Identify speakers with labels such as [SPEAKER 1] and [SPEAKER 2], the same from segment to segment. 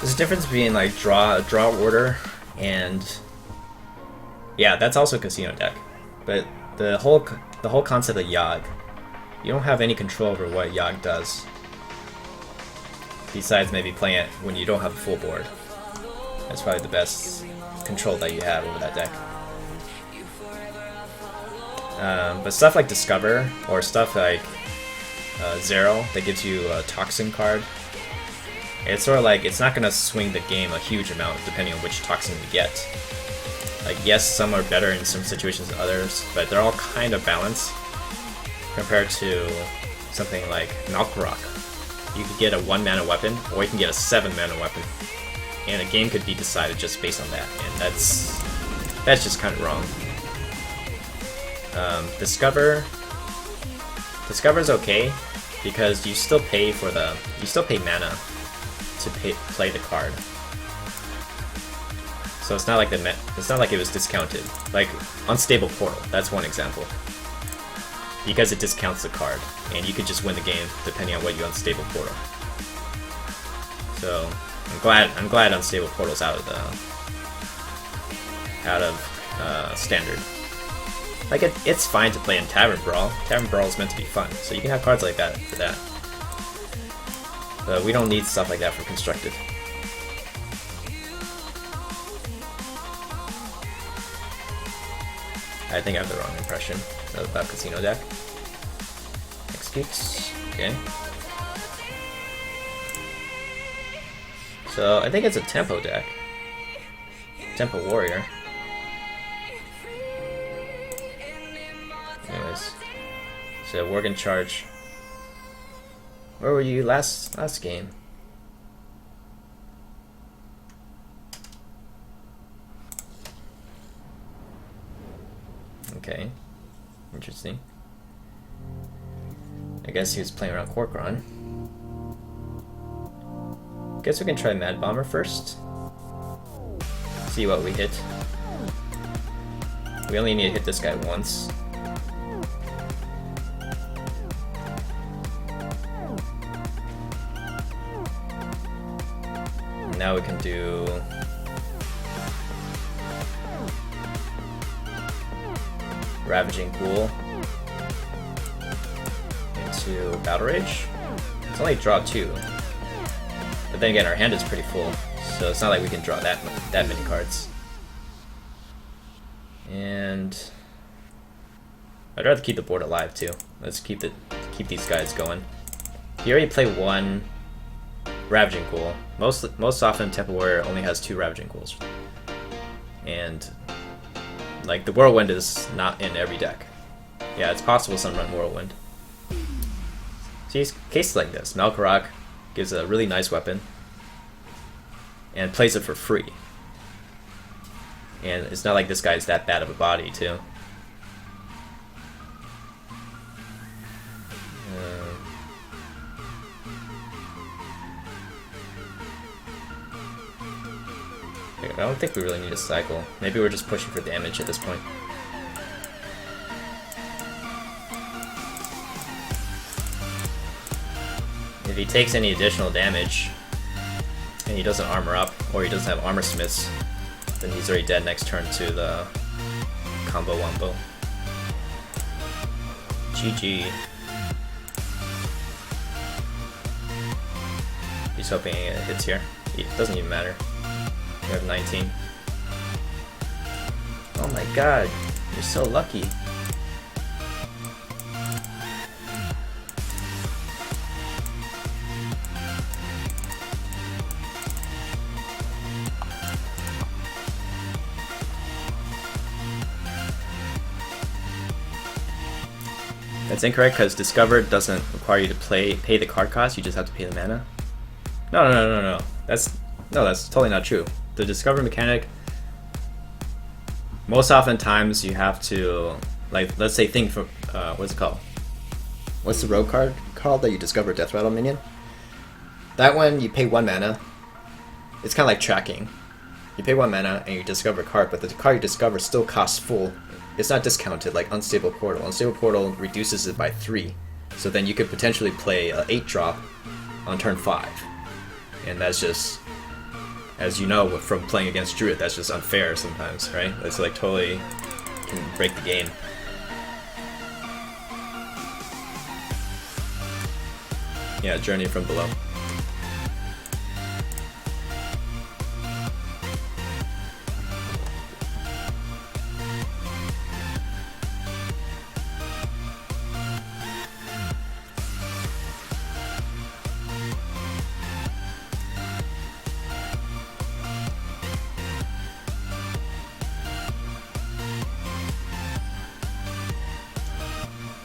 [SPEAKER 1] There's a difference between like draw order and yeah, that's also a casino deck. But the whole concept of Yogg, you don't have any control over what Yogg does. Besides maybe playing it when you don't have a full board. That's probably the best control that you have over that deck. But stuff like Discover, or stuff like Zero, that gives you a Toxin card, it's sort of like, it's not going to swing the game a huge amount depending on which Toxin you get. Like, yes, some are better in some situations than others, but they're all kind of balanced compared to something like Malkorok. You could get a 1-mana weapon, or you can get a 7-mana weapon, and a game could be decided just based on that, and that's just kind of wrong. Discover's okay because you still pay mana to play the card. So it's not like it was discounted. Like Unstable Portal, that's one example. Because it discounts the card, and you could just win the game depending on what you Unstable Portal. So I'm glad Unstable Portal's out of standard. Like it's fine to play in Tavern Brawl. Tavern Brawl is meant to be fun, so you can have cards like that for that. But we don't need stuff like that for Constructed. I think I have the wrong impression about Casino deck. Executes. Okay. So I think it's a Tempo deck. Tempo Warrior. Anyways. So Worgen Charge. Where were you last game? Okay. Interesting. I guess he was playing around Corcoran. Guess we can try Mad Bomber first. See what we hit. We only need to hit this guy once. Now we can do Ravaging Ghoul into Battle Rage. It's only draw 2. But then again, our hand is pretty full, so it's not like we can draw that many cards. And I'd rather keep the board alive too. Let's keep these guys going. If you already play one Ravaging Ghoul, most often Tempo Warrior only has 2 Ravaging Ghouls. And like the Whirlwind is not in every deck. Yeah, it's possible some run Whirlwind. See, cases like this, Malkorok gives a really nice weapon and plays it for free. And it's not like this guy's that bad of a body too. I don't think we really need a cycle. Maybe we're just pushing for damage at this point. If he takes any additional damage, and he doesn't armor up, or he doesn't have armor smiths, then he's already dead next turn to the combo wombo. GG. He's hoping it hits here. It doesn't even matter. We have 19. Oh my god, you're so lucky. That's incorrect because Discover doesn't require you to pay the card cost, you just have to pay the mana. No. That's totally not true. The Discover mechanic, most oftentimes you have to, like, let's say think from, what's it called? What's the rogue card called that you discover Death Rattle minion? That one, you pay 1 mana. It's kind of like tracking. You pay 1 mana and you discover a card, but the card you discover still costs full. It's not discounted like Unstable Portal. Unstable Portal reduces it by 3. So then you could potentially play an 8-drop on turn 5. And that's just as you know from playing against Druid, that's just unfair sometimes, right? It's like totally can break the game. Yeah, Journey from Below.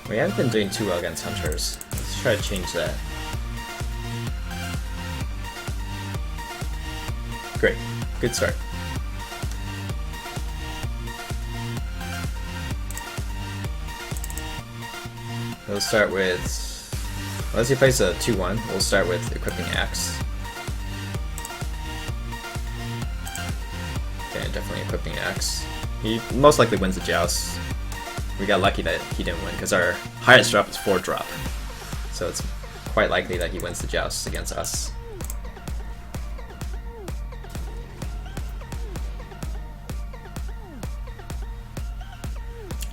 [SPEAKER 1] We haven't been doing too well against Hunters. Let's try to change that. Great. Good start. We'll start with... Unless he plays a 2-1, we'll start with equipping Axe. Okay, definitely equipping Axe. He most likely wins the Joust. We got lucky that he didn't win, because our highest drop is 4 drop. So it's quite likely that he wins the Joust against us.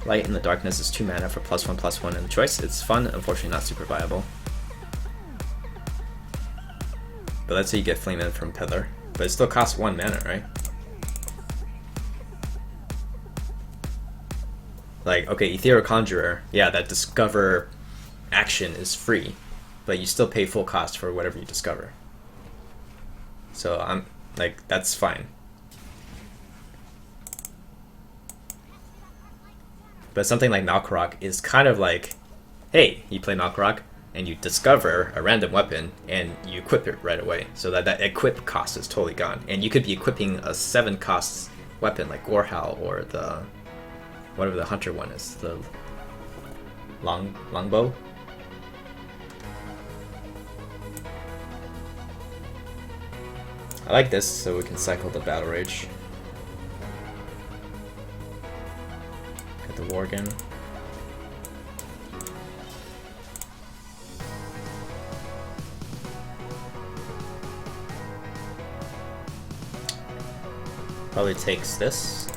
[SPEAKER 1] Light in the Darkness is 2 mana for +1/+1 in the choice. It's fun, unfortunately not super viable. But let's say you get Flame In from Pillar. But it still costs 1 mana, right? Like, okay, Ethereal Conjurer, yeah, that discover action is free, but you still pay full cost for whatever you discover. So I'm like, that's fine. But something like Malkorok is kind of like, hey, you play Malkorok and you discover a random weapon and you equip it right away. So that equip cost is totally gone. And you could be equipping a 7 cost weapon like Gorehowl or the whatever the hunter one is, the longbow. I like this, so we can cycle the Battle Rage. Get the Worgen. Probably takes this.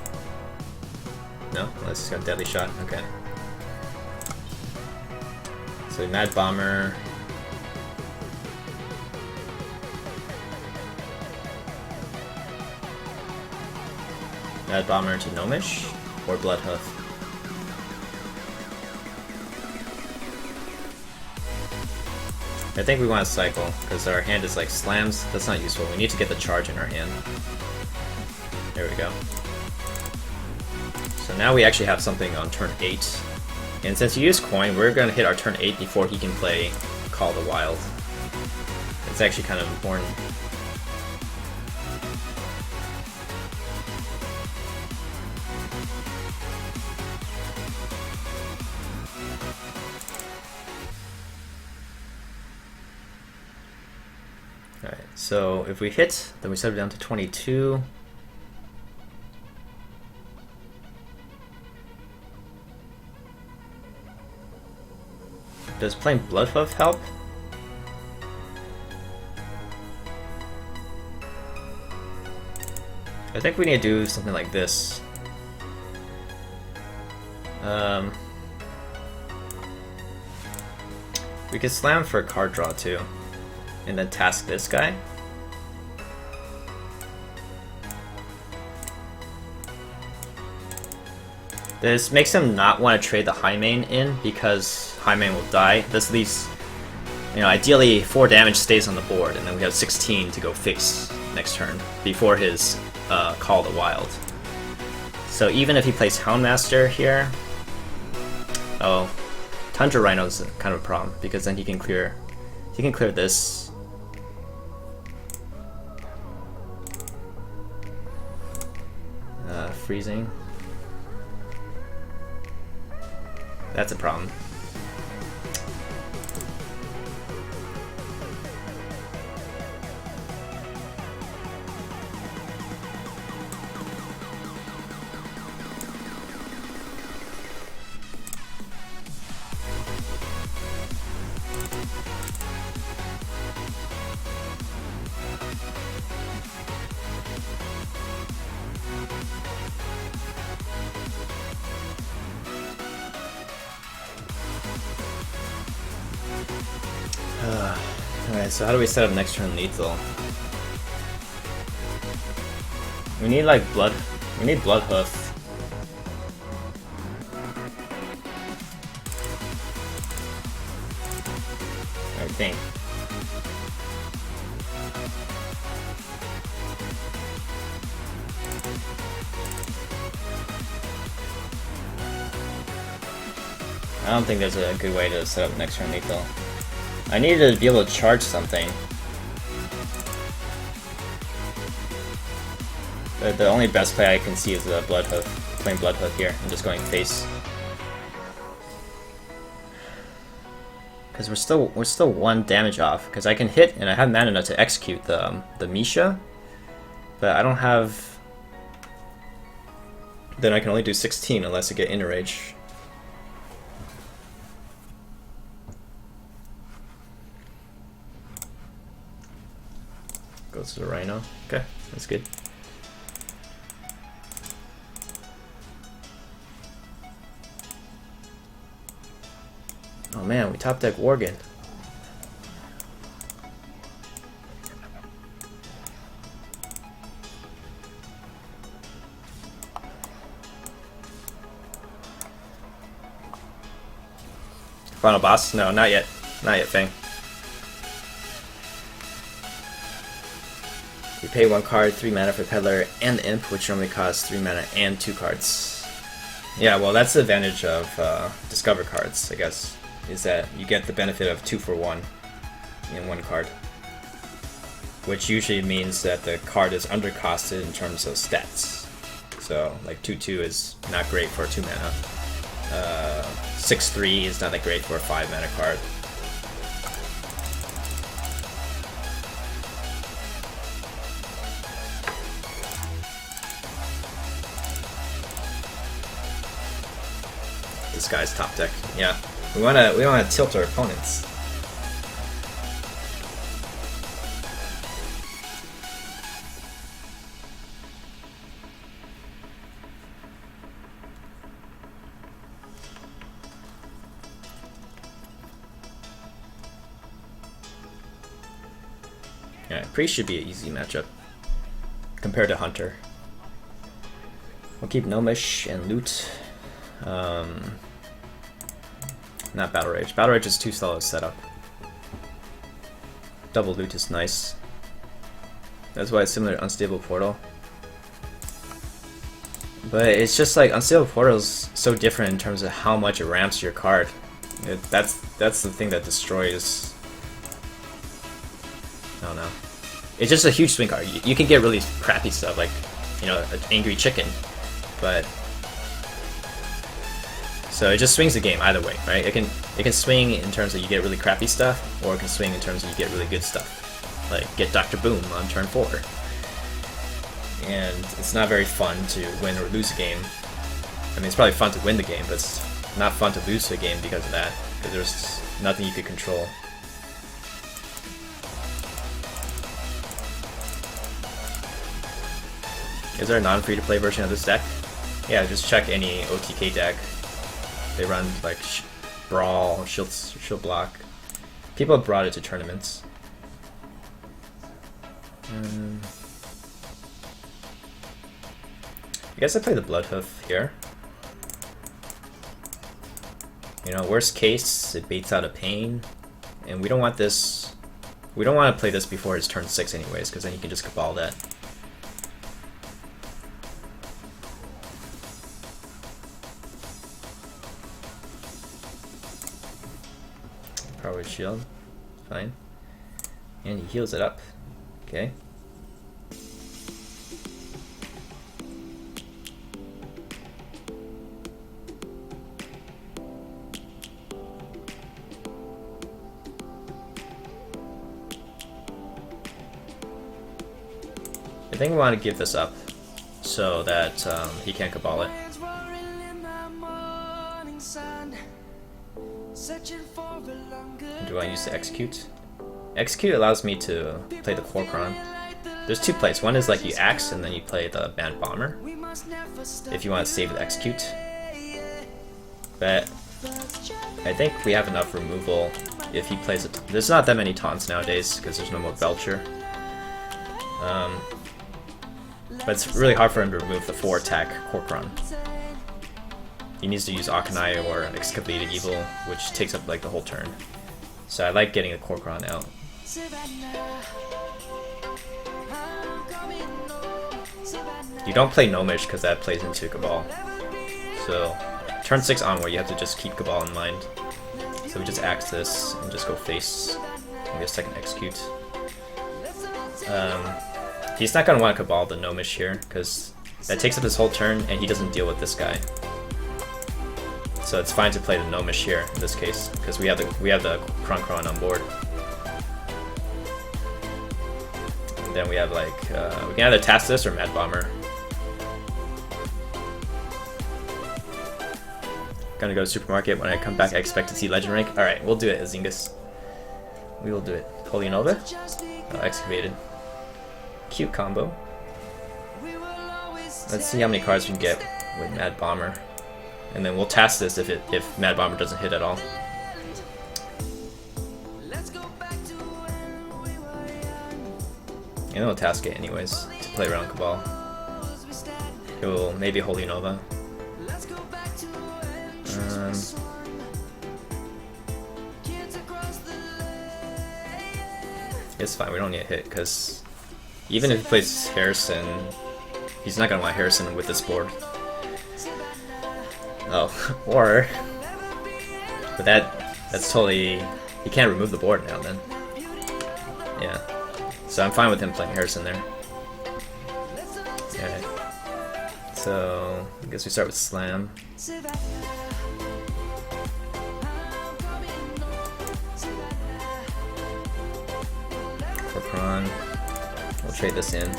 [SPEAKER 1] No? Unless he's got Deadly Shot. Okay. So Mad Bomber. Mad Bomber to Gnomish or Bloodhoof. I think we want to cycle because our hand is like slams. That's not useful. We need to get the charge in our hand. There we go. So now we actually have something on turn 8. And since you use coin, we're going to hit our turn 8 before he can play Call the Wild. It's actually kind of important. Alright, so if we hit, then we set it down to 22. Does playing Bloodhoof help? I think we need to do something like this. We could slam for a card draw too, and then task this guy. This makes him not want to trade the Highmane in because Highmane will die. This leaves, you know, ideally 4 damage stays on the board, and then we have 16 to go fix next turn before his Call the Wild. So even if he plays Houndmaster here, oh, Tundra Rhino is kind of a problem because then he can clear this. Freezing. That's a problem. Alright, so how do we set up next turn lethal? We need like blood. We need blood hoof. I think. I don't think there's a good way to set up next turn lethal. I need to be able to charge something. But the only best play I can see is the blood hoof, playing blood hoof here and just going face. Because we're still 1 damage off. Because I can hit and I have mana enough to execute the Misha, but I don't have. Then I can only do 16 unless I get Inner Rage. Goes to the Rhino. Okay, that's good. Oh man, we top deck Worgen. Final boss? No, not yet. Not yet, Fang. You pay 1 card, 3 mana for Peddler and the Imp, which normally costs 3 mana and 2 cards. Yeah, well, that's the advantage of Discover cards, I guess, is that you get the benefit of 2 for 1 in 1 card. Which usually means that the card is undercosted in terms of stats. So, like 2/2 is not great for a 2 mana. 6/3 is not that great for a 5 mana card. This guy's top deck. Yeah, we wanna tilt our opponents. Yeah, Priest should be an easy matchup compared to Hunter. We'll keep Gnomish and Loot. Not Battle Rage. Battle Rage is too slow to set up. Double Loot is nice. That's why it's similar to Unstable Portal. But it's just like Unstable Portal is so different in terms of how much it ramps your card. That's the thing that destroys. I don't know. It's just a huge swing card. You can get really crappy stuff like, you know, an Angry Chicken, but. So it just swings the game either way, right? It can swing in terms of you get really crappy stuff, or it can swing in terms of you get really good stuff. Like get Dr. Boom on turn 4. And it's not very fun to win or lose a game. I mean, it's probably fun to win the game, but it's not fun to lose a game because of that, because there's nothing you could control. Is there a non-free-to-play version of this deck? Yeah, just check any OTK deck. They run like Brawl, Shield Block. People have brought it to tournaments. I guess I play the Bloodhoof here. You know, worst case, it baits out a Pain. And we don't want this. We don't want to play this before his turn 6 anyways, because then you can just Cabal that. Power Shield, fine. And he heals it up. Okay. I think we want to give this up so that he can't Cabal it. Do I use the Execute? Execute allows me to play the Kor'kron. There's 2 plays. One is like you axe and then you play the Band Bomber if you want to save the Execute. But I think we have enough removal if he plays it. There's not that many taunts nowadays because there's no more Belcher. But it's really hard for him to remove the 4 attack Corcoran. He needs to use Akanai or Excavated Evil, which takes up like the whole turn. So I like getting a Corcoran out. You don't play Gnomish because that plays into Cabal. So turn 6 onward, you have to just keep Cabal in mind. So we just axe this and just go face. Maybe a second execute. He's not going to want to Cabal the Gnomish here because that takes up his whole turn and he doesn't deal with this guy. So it's fine to play the Gnomish here in this case because we have the Kron on board. And then we have like we can either task this or Mad Bomber. Gonna go to supermarket. When I come back, I expect to see Legend rank. All right, we'll do it, Azingus. We will do it. Holy Nova. Excavated. Cute combo. Let's see how many cards we can get with Mad Bomber. And then we'll task this if Mad Bomber doesn't hit at all. And then we'll task it anyways to play around Cabal. It will maybe Holy Nova. It's fine, we don't need a hit because even if he plays Harrison, he's not gonna want Harrison with this board. Oh, or but that's totally, he can't remove the board now then. Yeah. So I'm fine with him playing Harrison there. Alright. So I guess we start with Slam. For Prawn. We'll trade this in.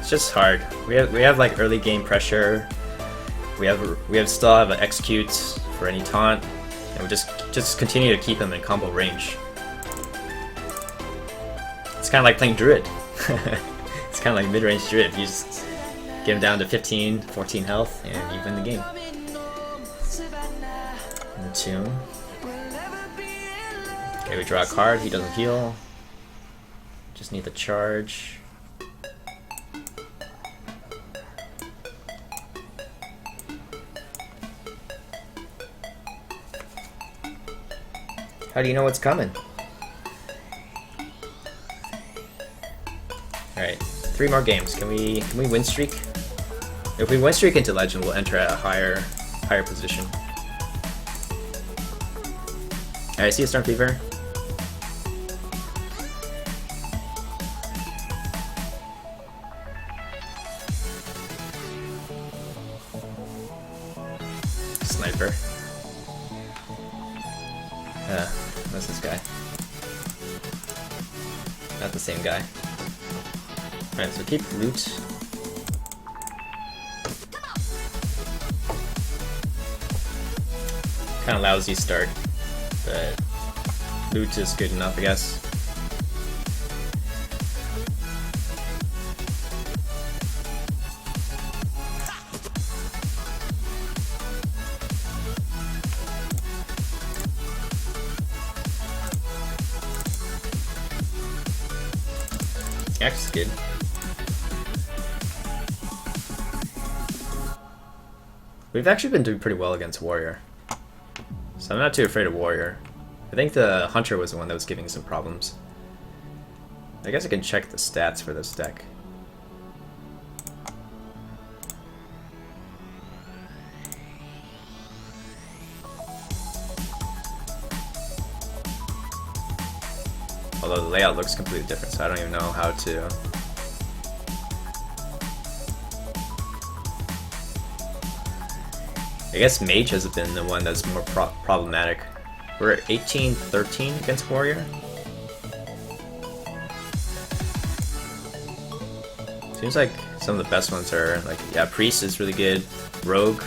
[SPEAKER 1] It's just hard. We have like early game pressure. We still have an execute for any taunt, and we just continue to keep him in combo range. It's kind of like playing Druid. It's kind of like mid-range Druid. You just get him down to 15, 14 health, and you win the game. And Tomb. Okay, we draw a card. He doesn't heal. Just need the charge. How do you know what's coming? Alright, 3 more games. Can we win streak? If we win streak into Legend, we'll enter at a higher position. Alright, see you, Storm Fever. Sniper. What's this guy? Not the same guy. Alright, so keep loot. Kinda lousy start, but loot is good enough, I guess. X is good. We've actually been doing pretty well against Warrior, so I'm not too afraid of Warrior. I think the Hunter was the one that was giving some problems. I guess I can check the stats for this deck. Although the layout looks completely different, so I don't even know how to... I guess Mage has been the one that's more problematic. We're at 18-13 against Warrior. Seems like some of the best ones are, like, yeah, Priest is really good. Rogue,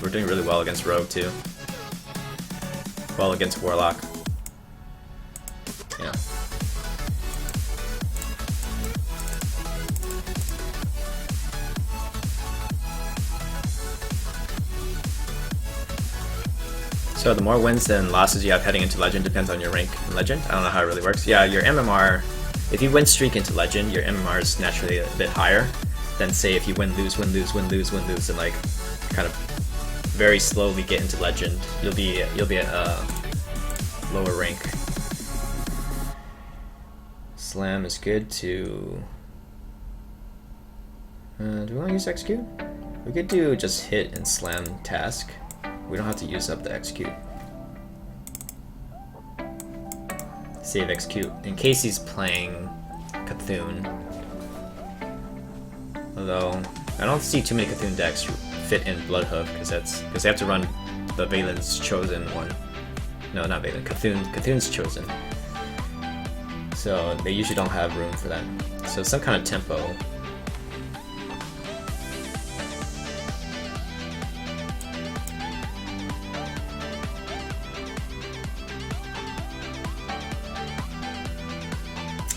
[SPEAKER 1] we're doing really well against Rogue too. Well against Warlock. Yeah. So the more wins than losses you have heading into Legend depends on your rank in Legend. I don't know how it really works. Yeah, your MMR, if you win streak into Legend, your MMR is naturally a bit higher than say if you win, lose, and like kind of very slowly get into Legend. You'll be at lower rank. Slam is good to... do we want to use execute? We could do just hit and slam task. We don't have to use up the execute. Save execute. In case he's playing Cthulhu. Although, I don't see too many Cthulhu decks fit in Bloodhoof, because they have to run the Valen's Chosen one. No, not Valen, Cthulhu's Chosen. So they usually don't have room for that. So some kind of tempo.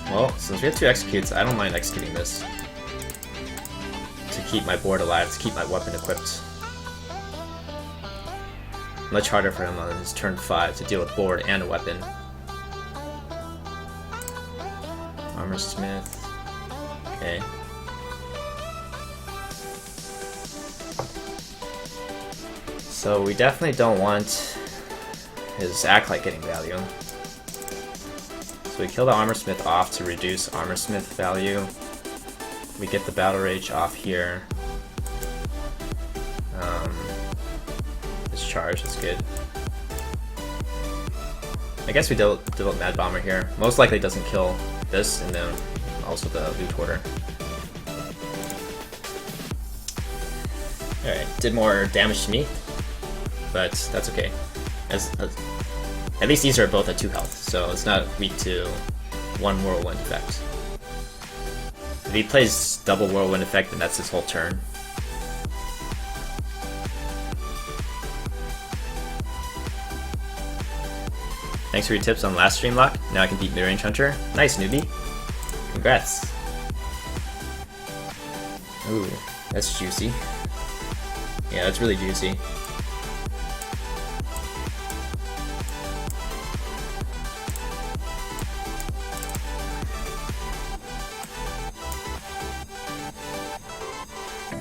[SPEAKER 1] Well, since we have 2 executes, I don't mind executing this. To keep my board alive, to keep my weapon equipped. Much harder for him on his turn 5 to deal with board and a weapon. Armor Smith. Okay. So we definitely don't want his Acolyte getting value. So we kill the Armor Smith off to reduce Armor Smith value. We get the Battle Rage off here. This charge is good. I guess we develop Mad Bomber here. Most likely doesn't kill this, and then also the Loot Hoarder. Alright, did more damage to me, but that's okay. At least these are both at 2 health, so it's not weak to 1 Whirlwind effect. If he plays double Whirlwind effect, then that's his whole turn. Thanks for your tips on last stream lock. Now I can beat Mid-Range Hunter. Nice, newbie. Congrats. Ooh, that's juicy. Yeah, that's really juicy.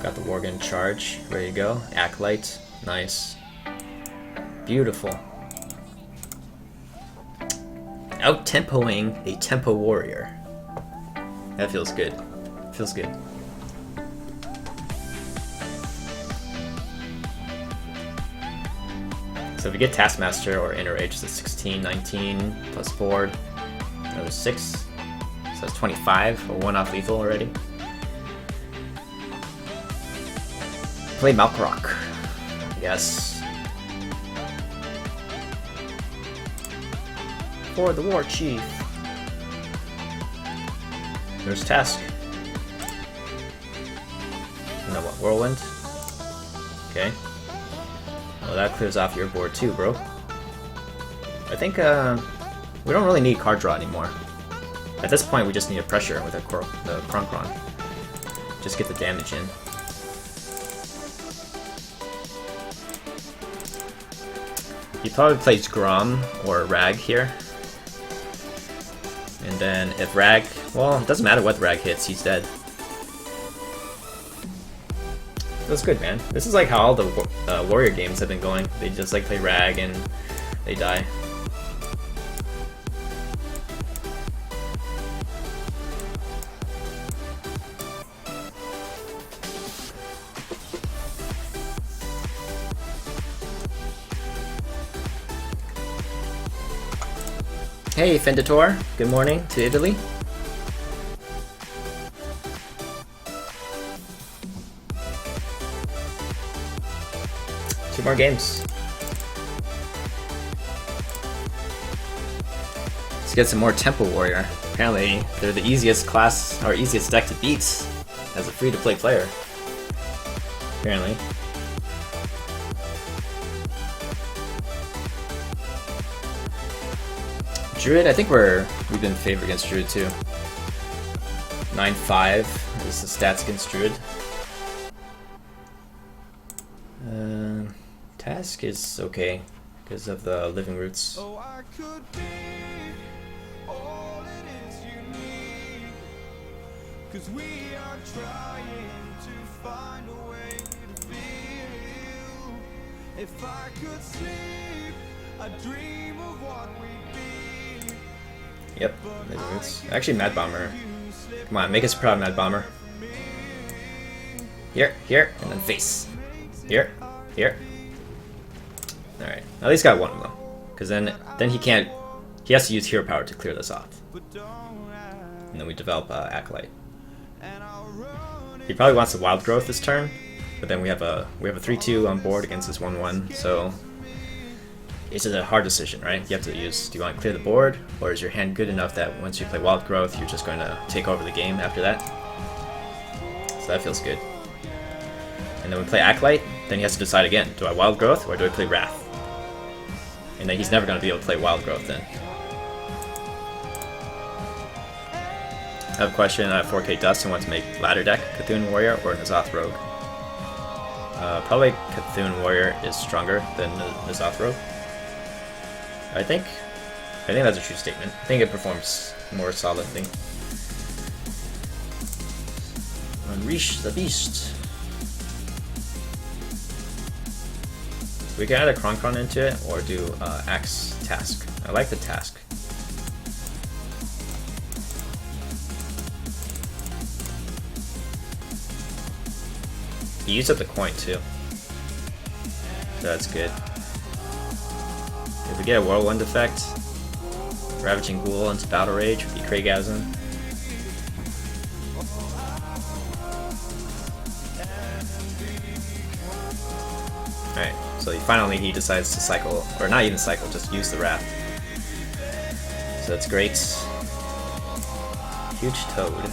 [SPEAKER 1] Got the Worgen charge, ready to go. Acolyte, nice. Beautiful. Out-tempoing a tempo warrior. That feels good. Feels good. So if we get Taskmaster or Inner Rage, it's 16, 19, plus board, another 6. So that's 25, or 1 off lethal already. Play Malkorok, I guess. For the War Chief. There's Task. You know what, Whirlwind? Okay. Well, that clears off your board too, bro. I think we don't really need card draw anymore. At this point, we just need a pressure with the Kronkron. Just get the damage in. He probably plays Grom or Rag here. And then if Rag, well, it doesn't matter what Rag hits, he's dead. Feels good, man. This is like how all the Warrior games have been going. They just like play Rag and they die. Hey, Fendator. Good morning to Italy. Two more games. Let's get some more Tempo Warrior. Apparently, they're the easiest class, or easiest deck to beat as a free-to-play player. Apparently. Druid, I think we've been favored against Druid too. 9-5 is the stats against Druid. Task is okay. because of the living roots.
[SPEAKER 2] Oh, I could be all it is you need, 'cause we are trying to find a way to feel. If I could sleep, I'd dream of what we'd be.
[SPEAKER 1] Yep, living roots. Actually, Mad Bomber. Come on, make us proud, Mad Bomber. Here, here, and then face. Here, here. Alright, at least got one of them. Because then he can't... He has to use hero power to clear this off. And then we develop Acolyte. He probably wants the Wild Growth this turn, but then we have a 3-2 on board against this 1-1, so... It's a hard decision, right? You have to use... Do you want to clear the board, or is your hand good enough that once you play Wild Growth, you're just going to take over the game after that? So that feels good. And then we play Acolyte, then he has to decide again, do I Wild Growth or do I play Wrath? And then he's never going to be able to play Wild Growth then. I have a question. I have 4K Dust and want to make ladder deck Cthulhu Warrior or N'Zoth Rogue. Probably Cthulhu Warrior is stronger than N'Zoth Rogue. I think that's a true statement. I think it performs more solidly. Unleash the Beast. We can add a Kronkron into it or do Axe Task. I like the Task. He used up the coin too, so that's good. If we get a Whirlwind effect, Ravaging Ghoul into Battle Rage would be Craigasm. Alright, so finally he decides to cycle, or not even cycle, just use the Wrath. So that's great. Huge Toad.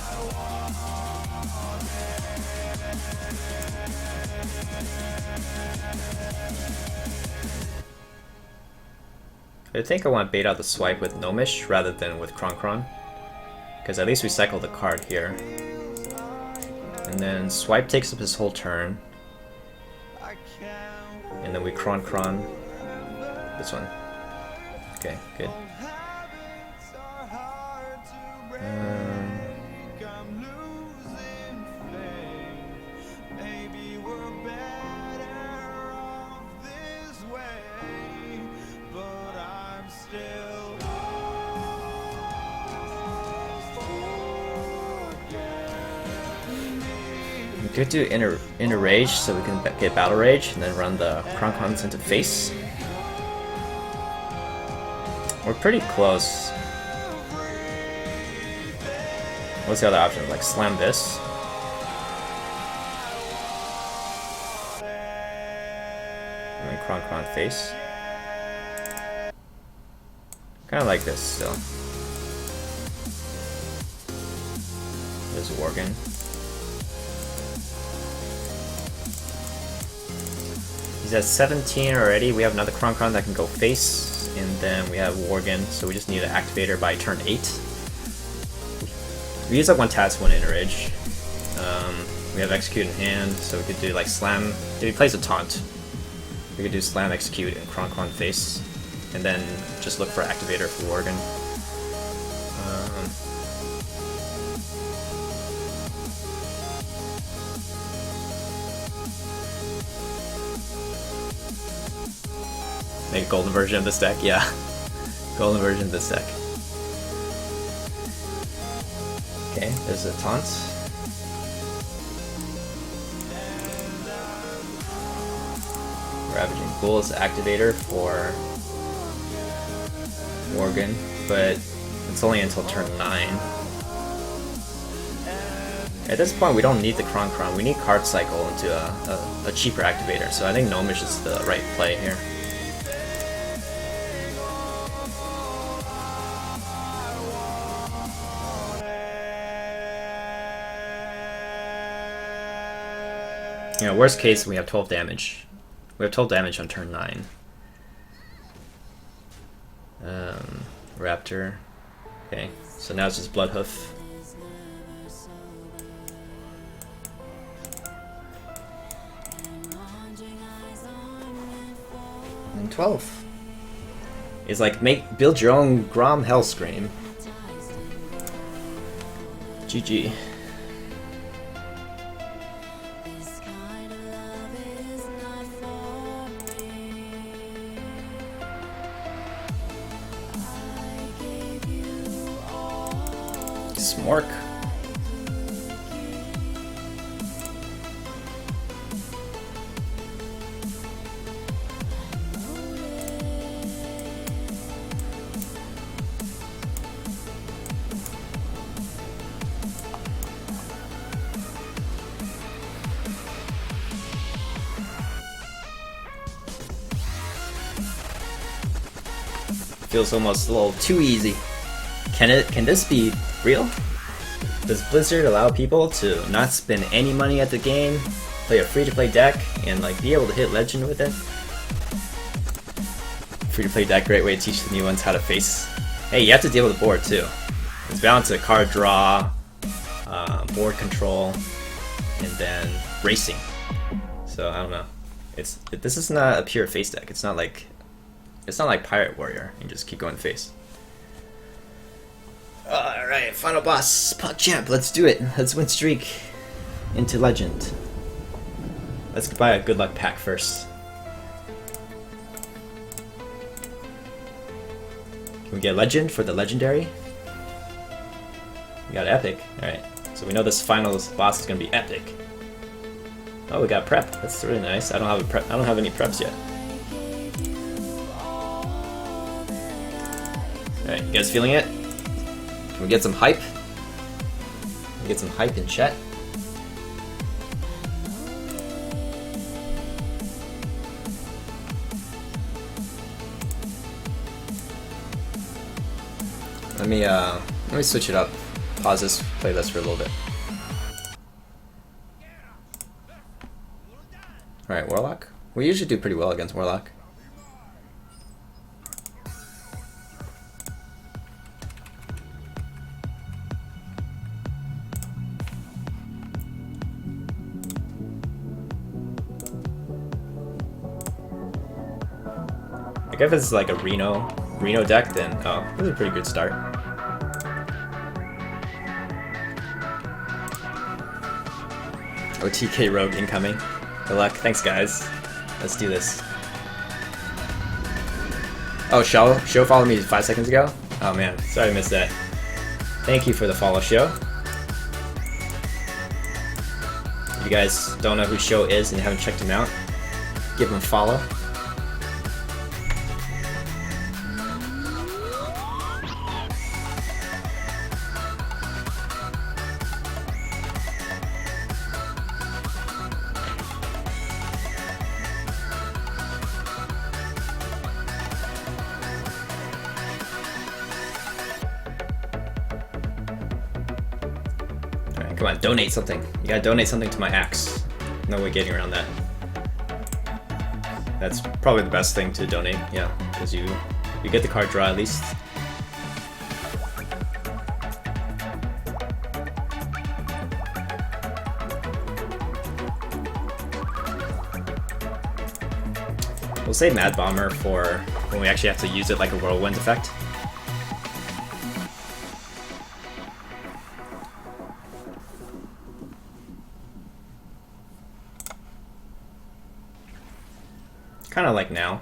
[SPEAKER 1] I think I want to bait out the swipe with Gnomish rather than with Kronkron, because at least we cycle the card here. And then swipe takes up his whole turn. And then we Kronkron this one. Okay, good. We could do inner rage so we can get battle rage and then run the Kronkrons into face. We're pretty close. What's the other option? Like slam this. And then Kronkron face. Kind of like this still. There's a Worgen. He's at 17 already. We have another Kronkron that can go face, and then we have Worgen, so we just need an Activator by turn 8. We use up one Tats, one Inner Rage. We have Execute in hand, so we could do like Slam. If he plays a Taunt, we could do Slam, Execute, and Kronkron face, and then just look for Activator for Worgen. Make a golden version of this deck, yeah. Golden version of this deck. Okay, there's a taunt. Ravaging Ghoul is the activator for Worgen, but it's only until turn 9. At this point, we don't need the Kronkron. We need Card Cycle into a cheaper activator, so I think Gnomish is the right play here. You know, worst case, we have 12 damage. We have 12 damage on turn 9. Raptor. Okay, so now it's just Bloodhoof. And 12. is like build your own Grom Hellscream. GG. Smork. Feels almost a little too easy. Can this be real? Does Blizzard allow people to not spend any money at the game, play a free-to-play deck, and like be able to hit Legend with it? Free-to-play deck, great way to teach the new ones how to face. Hey, you have to deal with the board too. It's bound to card draw, board control, and then racing. So I don't know. This is not a pure face deck. It's not like Pirate Warrior. You just keep going face. Alright, final boss, PogChamp, let's do it. Let's win streak into Legend. Let's buy a good luck pack first. Can we get Legend for the Legendary? We got Epic, alright. So we know this final boss is gonna be epic. Oh, we got Prep, that's really nice. I don't have any preps yet. Alright, you guys feeling it? Can we get some hype? Can we get some hype in chat? Let me switch it up. Pause this playlist for a little bit. Alright, Warlock. We usually do pretty well against Warlock. Like if it's like a Reno deck, then oh, this is a pretty good start. OTK Rogue incoming. Good luck. Thanks, guys. Let's do this. Oh, Show followed me 5 seconds ago? Oh man, sorry I missed that. Thank you for the follow, Show. If you guys don't know who Show is and haven't checked him out, give him a follow. Come on, donate something. You gotta donate something to my axe. No way getting around that. That's probably the best thing to donate, yeah, because you get the card draw at least. We'll save Mad Bomber for when we actually have to use it like a whirlwind effect. Kind of like now,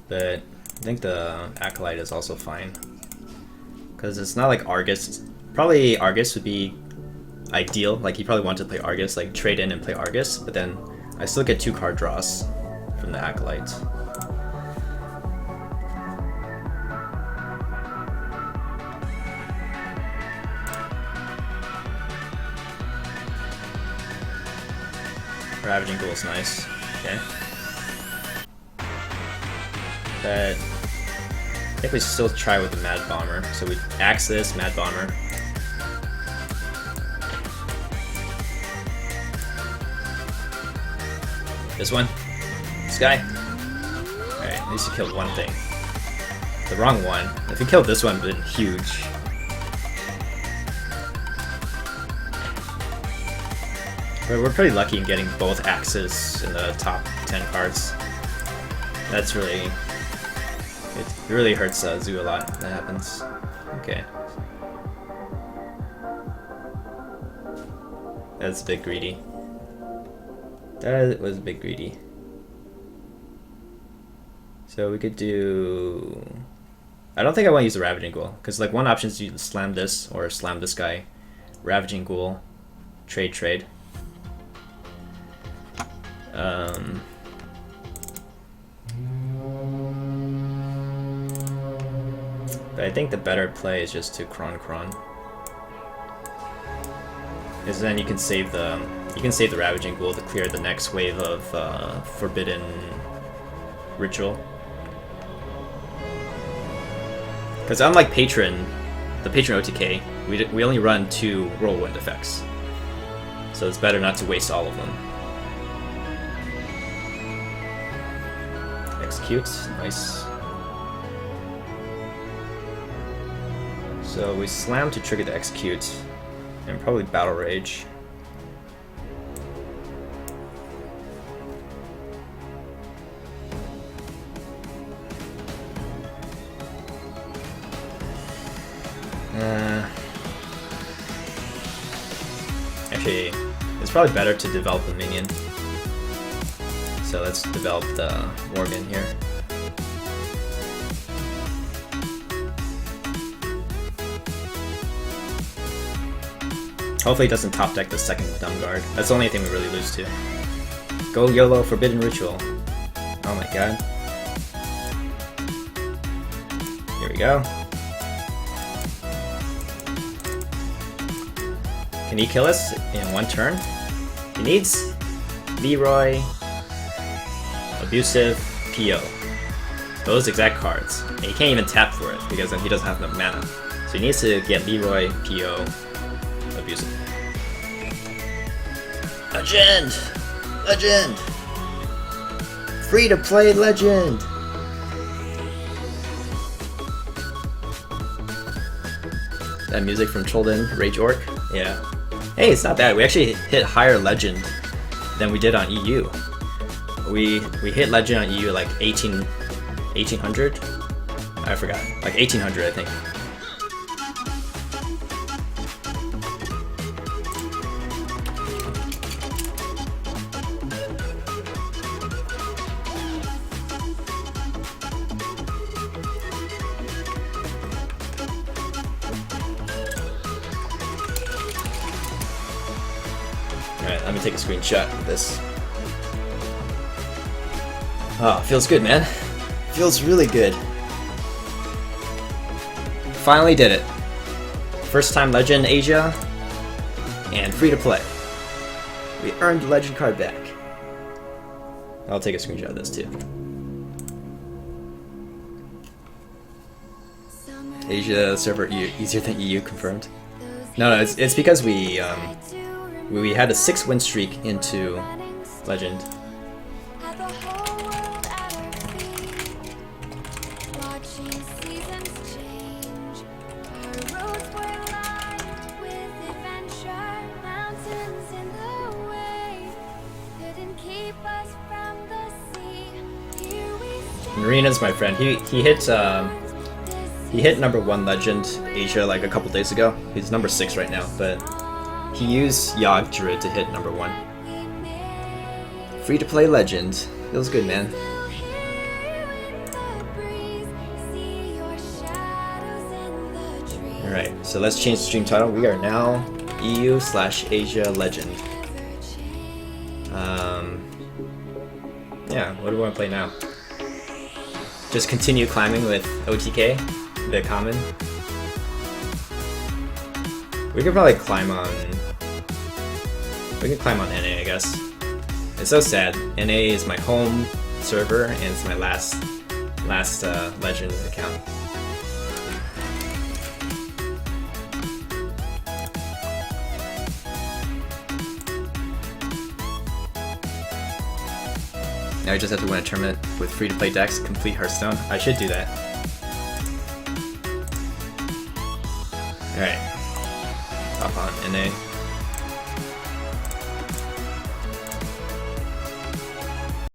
[SPEAKER 1] but I think the Acolyte is also fine because it's not like Argus. Probably Argus would be ideal. Like you probably want to play Argus, like trade in and play Argus, but then I still get 2 card draws from the Acolyte. Ravaging Ghoul is nice. Okay. But I think we still try with the Mad Bomber. So we axe this, Mad Bomber. This one. This guy. Alright, at least he killed one thing. The wrong one. If he killed this one, it would have been huge. But we're pretty lucky in getting both axes in the top 10 cards. That's really It really hurts Zoo a lot when that happens. Okay. That's a bit greedy. That was a bit greedy. So we could do... I don't think I want to use the Ravaging Ghoul, because like one option is you slam this or slam this guy. Ravaging Ghoul. Trade. But I think the better play is just to Kron. Because then you can save the Ravaging Ghoul to clear the next wave of Forbidden Ritual. Because unlike Patron, the Patron OTK, we only run 2 Whirlwind effects. So it's better not to waste all of them. Execute, nice. So we slam to trigger the execute, and probably Battle Rage. Actually, it's probably better to develop a minion. So let's develop the Morgan here. Hopefully it doesn't top deck the second Dumb Guard. That's the only thing we really lose to. Go YOLO Forbidden Ritual. Oh my god. Here we go. Can he kill us in 1 turn? He needs Leroy, Abusive, PO. Those exact cards. And he can't even tap for it because then he doesn't have enough mana. So he needs to get Leroy, PO, Abusive. Legend! Legend! Free to play Legend! That music from Cholden, Rage Orc? Yeah. Hey, it's not bad. We actually hit higher Legend than we did on EU. We hit Legend on EU like 1800? I forgot. Like 1800, I think. Alright, let me take a screenshot of this. Oh, feels good, man. Feels really good. Finally did it. First time Legend Asia, and free to play. We earned the Legend card back. I'll take a screenshot of this too. Asia server easier than EU confirmed. No, it's because we had a 6-win streak into Legend. Marina's my friend. He hit number 1 Legend Asia like a couple days ago. He's number 6 right now, but he used Yogg Druid to hit number 1. Free to play Legend. Feels good, man. Alright, so let's change the stream title. We are now EU/Asia Legend. Yeah, what do we want to play now? Just continue climbing with OTK, the common. We could probably climb on... We can climb on NA, I guess. It's so sad. NA is my home server, and it's my last Legend account. Now I just have to win a tournament with free-to-play decks, complete Hearthstone. I should do that. Alright. Hop on NA.